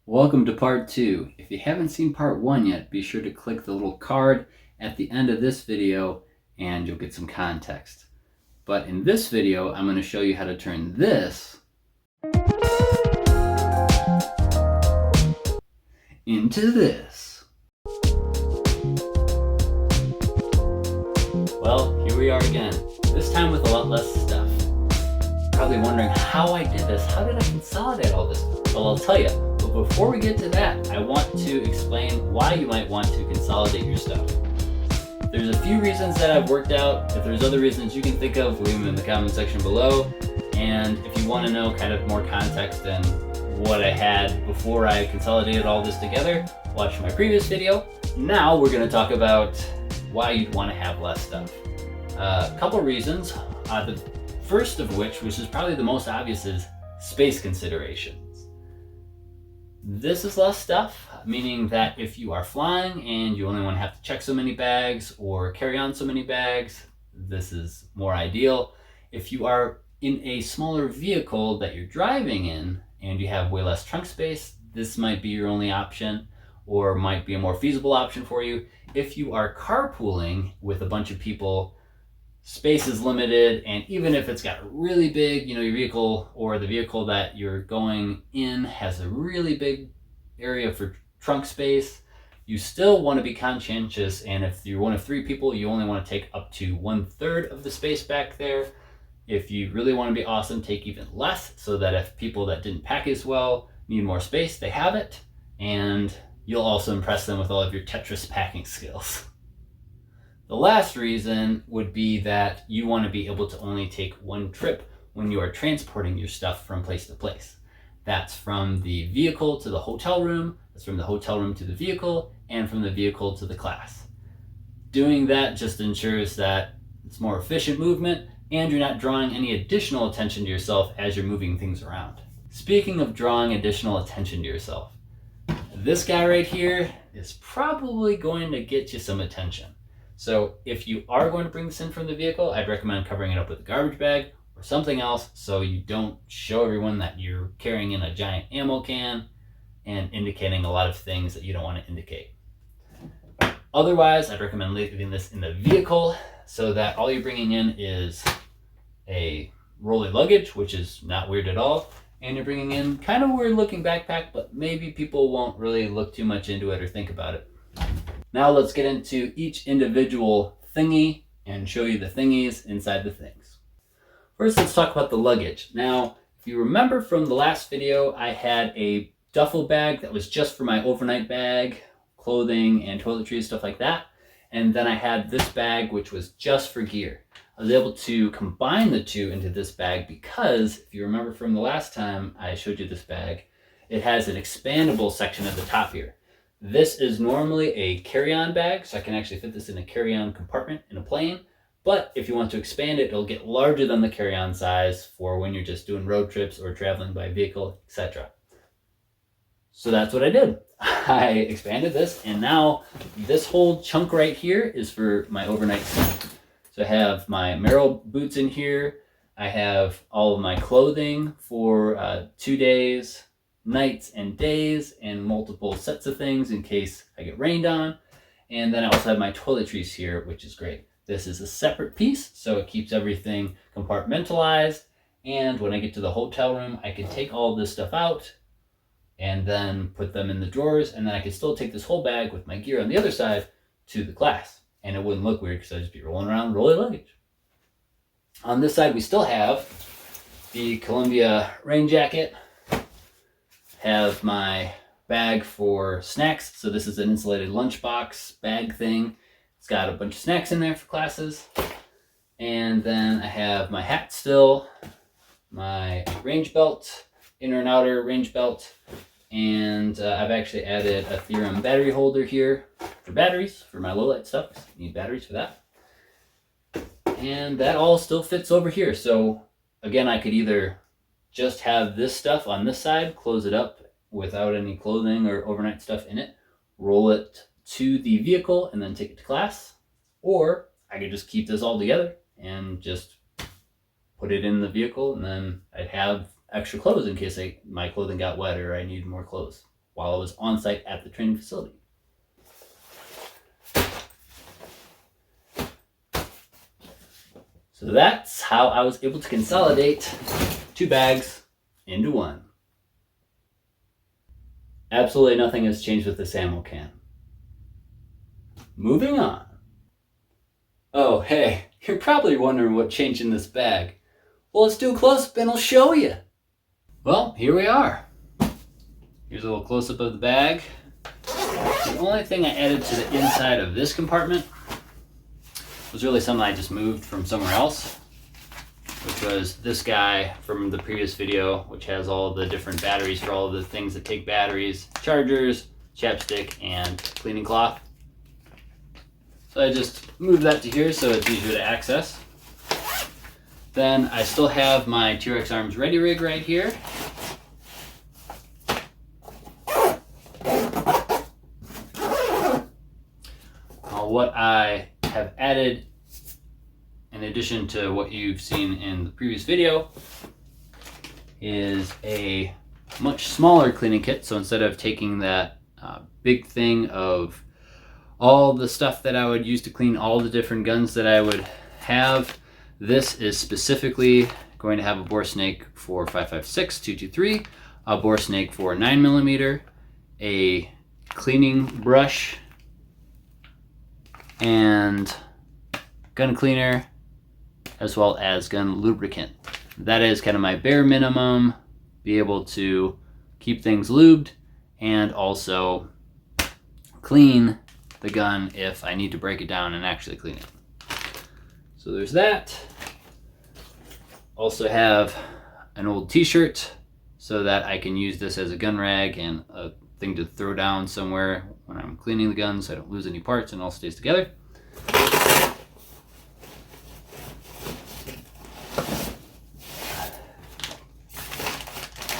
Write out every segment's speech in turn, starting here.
Welcome to part 2. If you haven't seen part 1 yet, be sure to click the little card at the end of this video and you'll get some context. But in this video, I'm going to show you how to turn this into this. Well, here we are again, this time with a lot less stuff. Probably wondering how I did this. How did I consolidate all this? Well, I'll tell you. But before we get to that, I want to explain why you might want to consolidate your stuff. There's a few reasons that I've worked out. If there's other reasons you can think of, leave them in the comment section below. And if you want to know kind of more context than what I had before I consolidated all this together, watch my previous video. Now we're going to talk about why you'd want to have less stuff. A couple reasons. The first of which is probably the most obvious, is space considerations. This is less stuff, meaning that if you are flying and you only want to have to check so many bags or carry on so many bags, this is more ideal. If you are in a smaller vehicle that you're driving in and you have way less trunk space, this might be your only option or might be a more feasible option for you. If you are carpooling with a bunch of people, space is limited, and even if it's got really big, your vehicle or the vehicle that you're going in has a really big area for trunk space, you still want to be conscientious, and if you're one of 3 people, you only want to take up to 1/3 of the space back there. If you really want to be awesome, take even less, so that if people that didn't pack as well need more space, they have it, and you'll also impress them with all of your Tetris packing skills. The last reason would be that you want to be able to only take one trip when you are transporting your stuff from place to place. That's from the vehicle to the hotel room, that's from the hotel room to the vehicle, and from the vehicle to the class. Doing that just ensures that it's more efficient movement and you're not drawing any additional attention to yourself as you're moving things around. Speaking of drawing additional attention to yourself, this guy right here is probably going to get you some attention. So if you are going to bring this in from the vehicle, I'd recommend covering it up with a garbage bag or something else so you don't show everyone that you're carrying in a giant ammo can and indicating a lot of things that you don't want to indicate. Otherwise, I'd recommend leaving this in the vehicle so that all you're bringing in is a rolly luggage, which is not weird at all, and you're bringing in kind of weird looking backpack, but maybe people won't really look too much into it or think about it. Now let's get into each individual thingy and show you the thingies inside the things. First, let's talk about the luggage. Now, if you remember from the last video, I had a duffel bag that was just for my overnight bag, clothing and toiletries, stuff like that. And then I had this bag, which was just for gear. I was able to combine the two into this bag because, if you remember from the last time I showed you this bag, it has an expandable section at the top here. This is normally a carry-on bag, so I can actually fit this in a carry-on compartment in a plane. But if you want to expand it, it'll get larger than the carry-on size for when you're just doing road trips or traveling by vehicle, etc. So that's what I did. I expanded this, and now this whole chunk right here is for my overnight stay. So I have my Merrell boots in here. I have all of my clothing for 2 days, nights and days, and multiple sets of things in case I get rained on. And then I also have my toiletries here, which is great. This is a separate piece, so it keeps everything compartmentalized. And when I get to the hotel room, I can take all this stuff out and then put them in the drawers, and then I can still take this whole bag with my gear on the other side to the class. And it wouldn't look weird because I'd just be rolling around rolling luggage. On this side, we still have the Columbia rain jacket. Have my bag for snacks. So this is an insulated lunchbox bag thing. It's got a bunch of snacks in there for classes. And then I have my hat still, my range belt, inner and outer range belt, and I've actually added a Theorem battery holder here for batteries, for my low light stuff. Need batteries for that. And that all still fits over here. So again, I could either just have this stuff on this side, close it up without any clothing or overnight stuff in it, roll it to the vehicle, and then take it to class. Or I could just keep this all together and just put it in the vehicle, and then I'd have extra clothes in case my clothing got wet or I needed more clothes. while I was on site at the training facility. So that's how I was able to consolidate 2 bags into one. Absolutely nothing has changed with this ammo can. Moving on. Oh, hey, you're probably wondering what changed in this bag. Well, let's do a close-up and I'll show you. Well, here we are. Here's a little close-up of the bag. The only thing I added to the inside of this compartment was really something I just moved from somewhere else, which was this guy from the previous video, which has all the different batteries for all of the things that take batteries, chargers, chapstick, and cleaning cloth. So I just moved that to here so it's easier to access. Then I still have my T.Rex Arms Ready Rig right here. What I have added, in addition to what you've seen in the previous video, is a much smaller cleaning kit. So instead of taking that big thing of all the stuff that I would use to clean all the different guns that I would have, this is specifically going to have a bore snake for 5.56 223, a bore snake for 9mm, a cleaning brush, and gun cleaner, as well as gun lubricant. That is kind of my bare minimum, be able to keep things lubed and also clean the gun if I need to break it down and actually clean it. So there's that. Also have an old t-shirt so that I can use this as a gun rag and a thing to throw down somewhere when I'm cleaning the gun so I don't lose any parts and it all stays together.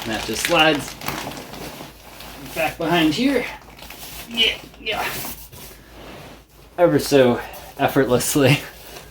And that just slides back behind here. Yeah. Ever so effortlessly.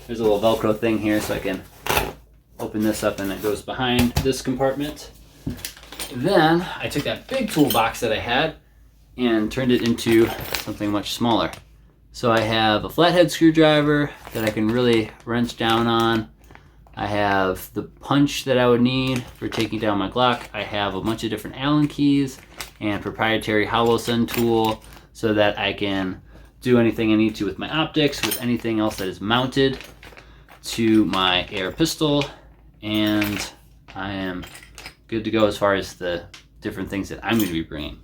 There's a little Velcro thing here so I can open this up and it goes behind this compartment. Then I took that big toolbox that I had and turned it into something much smaller. So I have a flathead screwdriver that I can really wrench down on. I have the punch that I would need for taking down my Glock. I have a bunch of different Allen keys and proprietary hollow send tool so that I can do anything I need to with my optics, with anything else that is mounted to my AR pistol, and I am good to go as far as the different things that I'm going to be bringing.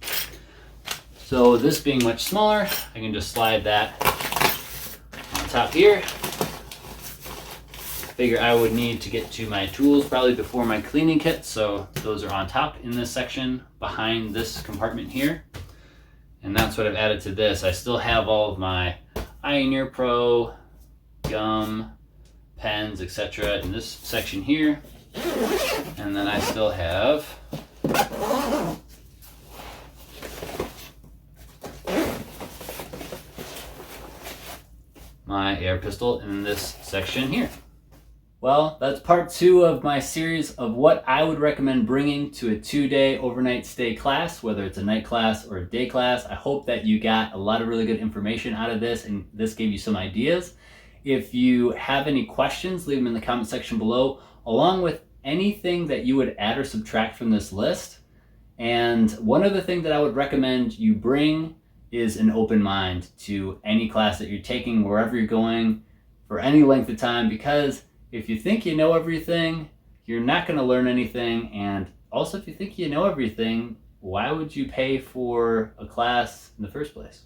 So this being much smaller, I can just slide that on top here. Figure I would need to get to my tools probably before my cleaning kit, so those are on top in this section behind this compartment here. And that's what I've added to this. I still have all of my Ioneer Pro, gum, pens, etc. in this section here. And then I still have my air pistol in this section here. Well, that's part 2 of my series of what I would recommend bringing to a 2-day overnight stay class, whether it's a night class or a day class. I hope that you got a lot of really good information out of this and this gave you some ideas. If you have any questions, leave them in the comment section below, along with anything that you would add or subtract from this list. And one other thing that I would recommend you bring is an open mind to any class that you're taking, wherever you're going, for any length of time, because if you think you know everything, you're not going to learn anything. And also, if you think you know everything, why would you pay for a class in the first place?